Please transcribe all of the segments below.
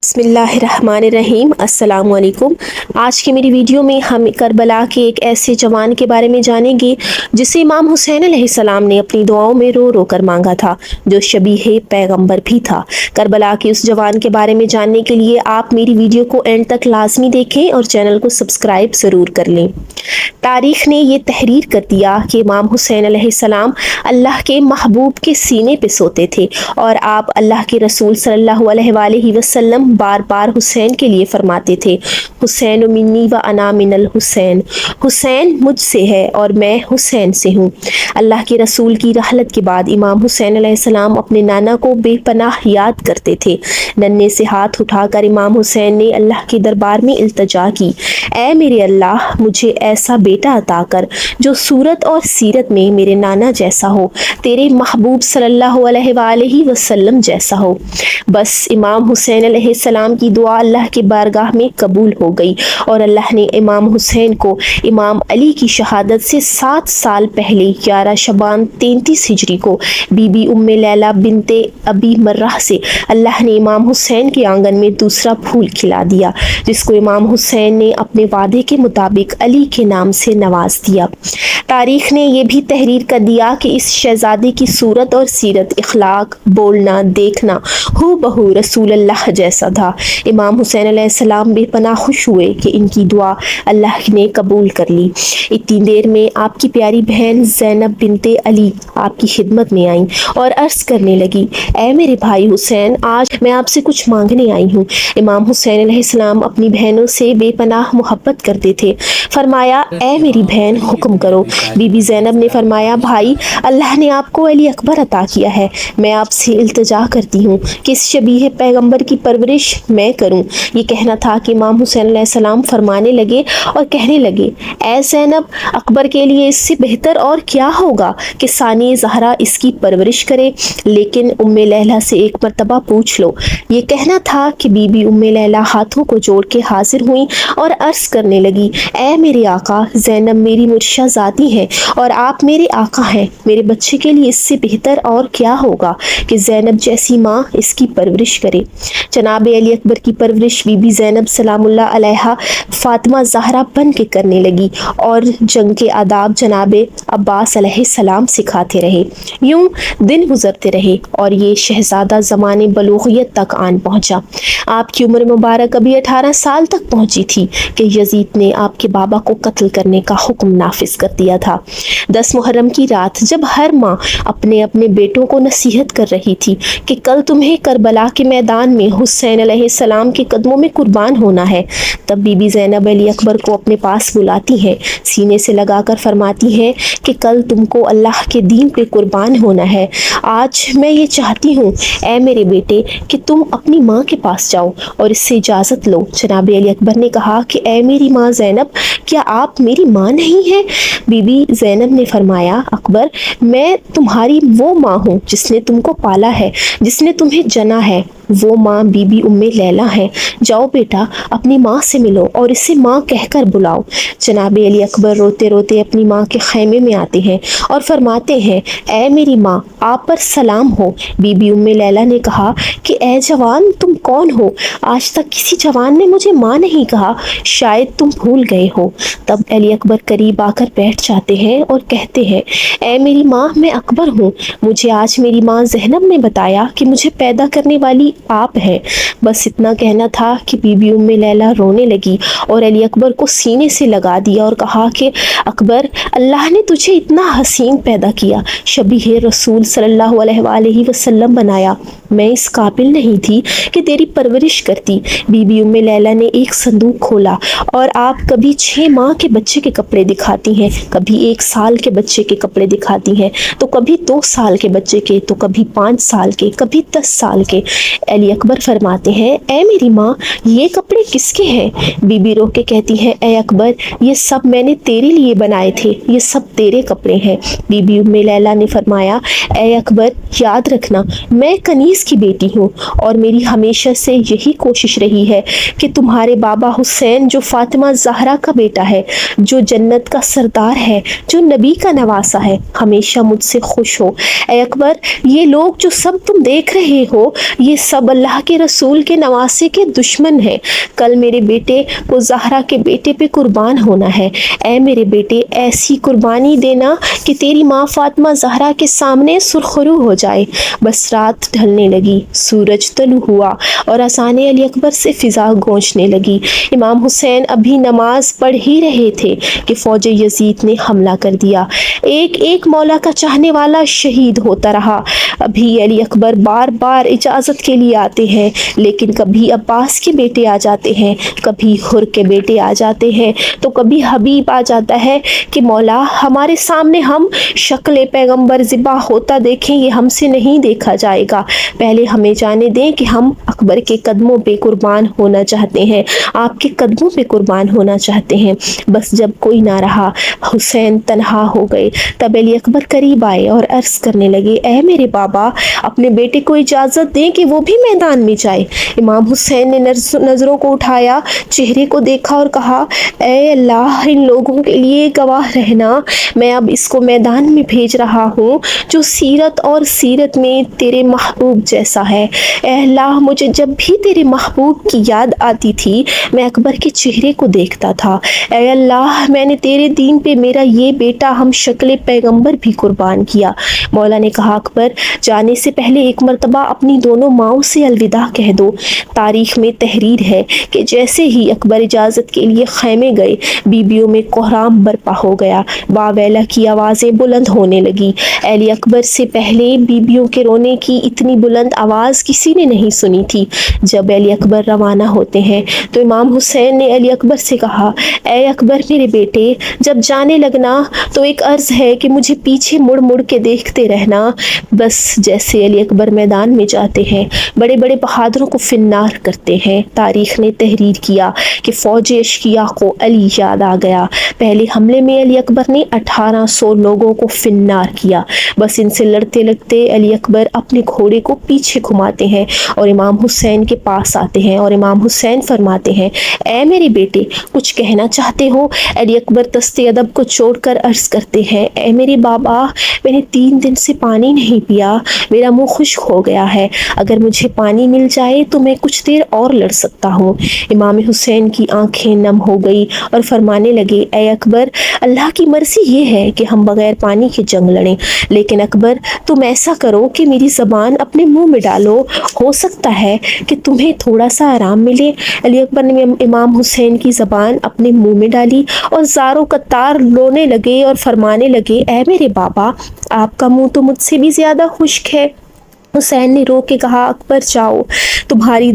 बिस्मिल्लाहिर्रहमानिर्रहीम। अस्सलाम वालेकुम। आज की मेरी वीडियो में हम करबला के एक ऐसे जवान के बारे में जानेंगे जिसे इमाम हुसैन अलैहिस्सलाम ने अपनी दुआओं में रो रो कर मांगा था, जो शबीह पैगंबर भी था। करबला के उस जवान के बारे में जानने के लिए आप मेरी वीडियो को एंड तक लाजमी देखें और चैनल को सब्सक्राइब ज़रूर कर लें। तारीख ने ये तहरीर कर दिया कि इमाम हुसैन अलैहिस्सलाम अल्लाह के महबूब के सीने पे सोते थे और आप अल्लाह के रसूल सल्लल्लाहु अलैहि वसल्लम बार बार हुसैन के लिए फरमाते थे, हुसैन मिन्नी व अना मिनल हुसैन, हुसैन मुझसे है और मैं हुसैन से हूँ। अल्लाह के रसूल की रहलत के बाद इमाम हुसैन अलैहिस्सलाम अपने नाना को बेपनाह याद करते थे। नन्हे से हाथ उठाकर इमाम हुसैन ने अल्लाह के दरबार में इल्तिजा की, ऐ मेरे अल्लाह, मुझे ऐसा बेटा अता कर जो सूरत और सीरत में मेरे नाना जैसा हो, तेरे महबूब सल्लल्लाहु अलैहि वसल्लम जैसा हो। बस इमाम हुसैन अलैहिस्सलाम की दुआ अल्लाह के बारगाह में कबूल हो गई और अल्लाह ने इमाम हुसैन को इमाम अली की शहादत से 7 साल पहले 11 शबान 33 हिजरी को बीबी उम्मे लैला बिनते अबी मर्राह से अल्लाह ने इमाम हुसैन के आंगन में दूसरा फूल खिला दिया, जिसको इमाम हुसैन ने अपने वादे के मुताबिक अली के नाम से नवाज दिया। तारीख ने यह भी तहरीर कर दिया कि इस शहजादे की सूरत और सीरत, इखलाक, बोलना, देखना हू बहू रसूल अल्लाह जैसा था। इमाम हुसैन अलैहिस्सलाम बेपनाह खुश हुए कि इनकी दुआ अल्लाह ने कबूल कर ली। इतनी देर में आपकी प्यारी बहन ज़ैनब बिनते अली आपकी खिदमत में आई और अर्ज़ करने लगी, ऐ मेरे भाई हुसैन, आज मैं आपसे कुछ मांगने आई हूँ। इमाम हुसैन अलैहिस्सलाम अपनी बहनों से बेपनाह मोहब्बत करते थे। फरमाया, ऐ मेरी बहन, हुक्म करो। बीबी ज़ैनब ने फरमाया, भाई, अल्लाह ने आपको अली अकबर अता किया है, मैं आपसे इल्तिजा करती हूँ कि इस शबीह पैगंबर की परवरिश मैं करूँ। ये कहना था कि इमाम हुसैन अलैहिस्सलाम फरमाने लगे और कहने लगे, ऐ ज़ैनब, अकबर के लिए इससे बेहतर और क्या होगा कि सानी ज़हरा इसकी परवरिश करे, लेकिन उम्मे लैला से एक मरतबा पूछ लो। ये कहना था कि बीबी उम्मे लैला हाथों को जोड़ के हाजिर हुई और अर्ज़ करने लगी, ऐ मेरे आका, ज़ैनब मेरी मुर्शदाज़ादी है और आप मेरे आका हैं। मेरे बच्चे के लिए इससे बेहतर और क्या होगा कि ज़ैनब जैसी माँ इसकी परवरिश करे। जनाब अली अकबर की परवरिश बीबी ज़ैनब सलामुल्लाह अलैहा फ़ातिमा ज़हरा बन के करने लगी और जंग के आदाब जनाब अब्बास अलैहिस्सलाम सिखाते रहे। यूं दिन गुजरते रहे और ये शहज़ादा ज़माने बलूग़ियत तक आन पहुँचा। आपकी उम्र मुबारक अभी 18 साल तक पहुँची थी कि यजीद ने आपके बाबा को कत्ल करने का हुक्म नाफिज कर दिया था। 10 मुहर्रम की रात जब हर माँ अपने अपने बेटों को नसीहत कर रही थी कि कल तुम्हें करबला के मैदान में हुसैन अलैहिस्सलाम के कदमों में कुर्बान होना है, तब बीबी ज़ैनब अली अकबर को अपने पास बुलाती हैं, सीने से लगाकर फरमाती हैं कि कल तुमको अल्लाह के दीन पे कुर्बान होना है। आज मैं ये चाहती हूँ, ऐ मेरे बेटे, कि तुम अपनी माँ के पास जाओ और इससे इजाज़त लो। जनाब अली अकबर ने कहा कि ऐ मेरी माँ ज़ैनब, क्या आप मेरी माँ नहीं हैं? बीबी ज़ैनब ने फरमाया, अकबर, मैं तुम्हारी वो माँ हूँ जिसने तुमको पाला है, जिसने तुम्हें जना है। वो माँ बीबी उम्मे लैला है। जाओ बेटा, अपनी माँ से मिलो और इसे माँ कहकर बुलाओ। जनाब अली अकबर रोते रोते अपनी माँ के खैमे में आते हैं और फरमाते हैं, ऐ मेरी माँ, आप पर सलाम हो। बीबी उम्मे लैला ने कहा कि ऐ जवान, तुम कौन हो? आज तक किसी जवान ने मुझे माँ नहीं कहा, शायद तुम भूल गए हो। तब अली अकबर करीब आकर बैठ जाते हैं और कहते हैं, ऐ मेरी माँ, मैं अकबर हूँ। मुझे आज मेरी माँ ज़ैनब ने बताया कि मुझे पैदा करने वाली आप हैं। बस इतना कहना था कि बीबी उम्मे लैला रोने लगी और अली अकबर को सीने से लगा दिया और कहा कि अकबर, अल्लाह ने तुझे इतना हसीन पैदा किया, शबीह रसूल सल्लल्लाहु अलैहि वसल्लम बनाया, मैं इस काबिल नहीं थी कि तेरी परवरिश करती। बीबी उम्मे लैला ने एक संदूक खोला और आप कभी 6 माह के बच्चे के कपड़े दिखाती हैं, कभी 1 साल के बच्चे के कपड़े दिखाती हैं, तो कभी 2 साल के बच्चे के, तो कभी 5 साल के, कभी 10 साल के। अली अकबर फरमाते हैं, ऐ मेरी माँ, ये कपड़े किसके हैं? बीबी रो के कहती है, ऐ अकबर, ये सब मैंने तेरे लिए बनाए थे, ये सब तेरे कपड़े हैं। बीबी उम्मे लैला ने फरमाया, ऐ अकबर, याद रखना, मैं कनीज़ की बेटी हूँ और मेरी हमेशा से यही कोशिश रही है कि तुम्हारे बाबा हुसैन, जो फातिमा ज़हरा का बेटा है, जो जन्नत का सरदार है, जो नबी का नवासा है, हमेशा मुझसे खुश हो। ऐ अकबर, ये लोग जो सब तुम देख रहे हो, ये सब अल्लाह के रसूल के नवासे के दुश्मन हैं। कल मेरे बेटे को ज़हरा के बेटे पे कुर्बान होना है। ऐ मेरे बेटे, ऐसी कुर्बानी देना कि तेरी माँ फातिमा ज़हरा के सामने सुरखरू हो जाए। बस रात ढलने लगी, सूरज तलू हुआ और असाने अली अकबर से फ़िज़ा गूंजने लगी। इमाम हुसैन अभी नमाज पढ़ ही रहे थे कि फ़ौज यजीद ने हमला कर दिया। एक एक मौला का चाहने वाला शहीद होता रहा। अभी अली अकबर बार बार इजाज़त के लिए आते हैं, लेकिन कभी अब्बास के बेटे आ जाते हैं, कभी हुर के बेटे आ जाते हैं, तो कभी हबीब आ जाता है कि मौला हमारे सामने हम शक्ल पैगंबर ज़िबा होता देखें, ये हमसे नहीं देखा जाएगा। पहले हमें जाने दें कि हम अकबर के कदमों पे कुर्बान होना चाहते हैं, आपके कदमों पे कुर्बान होना चाहते हैं। बस जब कोई ना रहा, हुसैन तन्हा हो गए, तब अली अकबर करीब आए और अर्ज़ करने लगे, ऐ मेरे बाबा, अपने बेटे को इजाज़त दें कि वो भी मैदान में जाए। इमाम हुसैन ने नज़रों को उठाया, चेहरे को देखा और कहा, ऐ अल्लाह, इन लोगों के लिए गवाह रहना, मैं अब इसको मैदान में भेज रहा हूँ जो सीरत और सीरत में तेरे महबूब जैसा है। ऐ अल्लाह, मुझे जब भी तेरे महबूब की याद आती थी, मैं अकबर के चेहरे को देखता था। ऐ अल्लाह, मैंने तेरे दीन पे मेरा ये बेटा हम शक्ल पैगंबर भी कुर्बान किया। मौला ने कहा, अकबर, जाने से पहले एक मर्तबा अपनी दोनों माओं से अलविदा कह दो। तारीख में तहरीर है कि जैसे ही अकबर इजाज़त के लिए खैमे गए, बीबियों में कोहराम बरपा हो गया, वावैला की आवाज़ें बुलंद होने लगी। अली अकबर से पहले बीबियों के रोने की इतनी बुलंद आवाज़ किसी ने नहीं सुनी थी। जब अली अकबर रवाना होते हैं तो इमाम हुसैन ने अली अकबर से कहा, ऐ अकबर मेरे बेटे, जब जाने लगना तो एक अर्ज़ है कि मुझे पीछे मुड़ मुड़ के देखते रहना। बस जैसे अली अकबर मैदान में जाते हैं, बड़े बड़े बहादुरों को फिन्नार करते हैं। तारीख़ ने तहरीर किया कि फ़ौज अशकिया को अली याद आ गया। पहले हमले में अली अकबर ने 1800 लोगों को फिन्नार किया। बस इनसे लड़ते लड़ते अली अकबर अपने घोड़े को पीछे घुमाते हैं और इमाम हुसैन के पास आते हैं और इमाम हुसैन फरमाते हैं, ऐ मेरे बेटे, कुछ कहना चाहते हो? अली अकबर दस्ते अदब को छोड़कर अर्ज़ करते हैं, ऐ मेरे बाबा, मैंने 3 दिन से पानी नहीं पिया, मेरा मुंह खुश्क हो गया है। अगर मुझे पानी मिल जाए तो मैं कुछ देर और लड़ सकता हूँ। इमाम हुसैन की आंखें नम हो गई और फरमाने लगे, ऐ अकबर, अल्लाह की मर्ज़ी ये है कि हम बग़ैर पानी के जंग लड़ें, लेकिन अकबर, तुम ऐसा करो कि मेरी ज़बान अपने मुंह में डालो, हो सकता है कि तुम्हें थोड़ा सा आराम मिले। अली अकबर ने इमाम हुसैन की ज़बान अपने मुंह में डाली और ज़ारो कतार रोने लगे और फरमाने लगे, ऐ मेरे बाबा, आपका मुंह तो मुझसे भी ज़्यादा खुश्क है। हुसैन ने रो के कहा, अकबर जाओ, तुम्हारे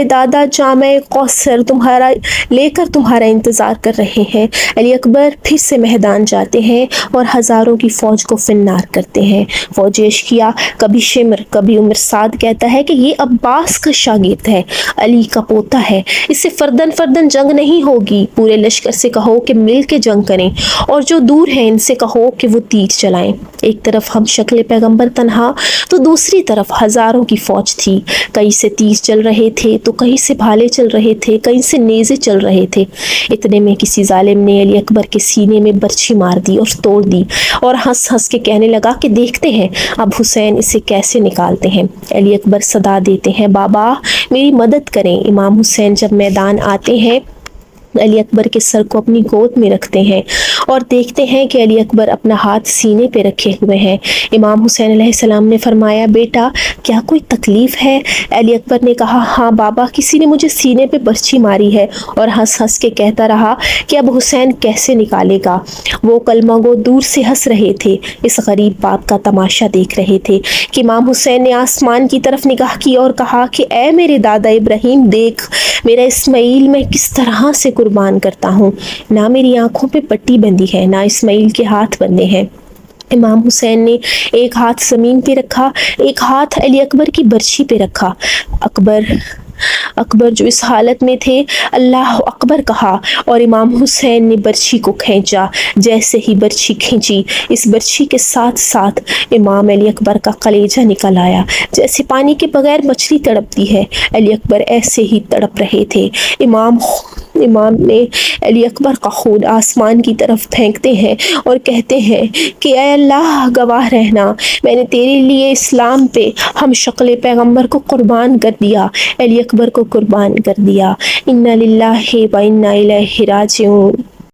दादा जामे कौसर तुम्हारा इंतज़ार कर रहे हैं। अली अकबर फिर से मैदान जाते हैं और हज़ारों की फ़ौज को फिन्नार करते हैं। फ़ौज अशकिया, कभी शिमर कभी उमर साद कहता है कि ये अब्बास का शागिर्द है, अली का पोता है, इससे फ़र्दन जंग नहीं होगी। पूरे लश्कर से कहो कि मिल के जंग करें और जो दूर हैं इनसे कहो कि वो तीर चलाएं। एक तरफ हम शक्ल पैगंबर तन्हा तो दूसरी तरफ हज़ारों की फ़ौज थी। कहीं से तीर चल रहे थे तो कहीं से भाले चल रहे थे, कहीं से नेज़े चल रहे थे। इतने में किसी जालिम ने अली अकबर के सीने में बर्छी मार दी और तोड़ दी और हंस हंस के कहने लगा कि देखते हैं अब हुसैन इसे कैसे निकालते हैं। अली अकबर सदा देते हैं, बाबा मेरी मदद करें। इमाम हुसैन जब मैदान आते हैं, अली अकबर के सर को अपनी गोद में रखते हैं और देखते हैं कि अली अकबर अपना हाथ सीने पे रखे हुए हैं। इमाम हुसैन अलैहिस्सलाम ने फरमाया, बेटा क्या कोई तकलीफ़ है? अली अकबर ने कहा, हाँ बाबा, किसी ने मुझे सीने पे बर्छी मारी है, और हंस हंस के कहता रहा कि अब हुसैन कैसे निकालेगा। वो कलमा गो दूर से हंस रहे थे, इस गरीब बाप का तमाशा देख रहे थे कि इमाम हुसैन ने आसमान की तरफ निगाह की और कहा कि ऐ मेरे दादा इब्राहिम, देख मेरा इस्माइल मैं किस तरह से कुर्बान करता हूँ। ना मेरी आंखों पे पट्टी बंधी है, ना इस्माइल के हाथ बंधे हैं। इमाम हुसैन ने एक हाथ ज़मीन पे रखा, एक हाथ अली अकबर की बर्छी पे रखा। अकबर اکبر جو اس حالت میں تھے اللہ اکبر کہا اور امام حسین نے برچھی کو کھینچا۔ جیسے ہی برچھی کھینچی اس برچھی کے ساتھ ساتھ امام علی اکبر کا کلیجہ نکل آیا، جیسے پانی کے بغیر مچھلی تڑپتی ہے۔ علی اکبر ایسے ہی تڑپ رہے تھے۔ امام نے علی اکبر کا خون آسمان کی طرف پھینکتے ہیں اور کہتے ہیں کہ اے اللہ گواہ رہنا، میں نے تیرے لیے اسلام پہ ہم شکل پیغمبر کو قربان کر دیا، علی اکبر کو قربان کر دیا۔ انا للہ و انا الیہ راجعون۔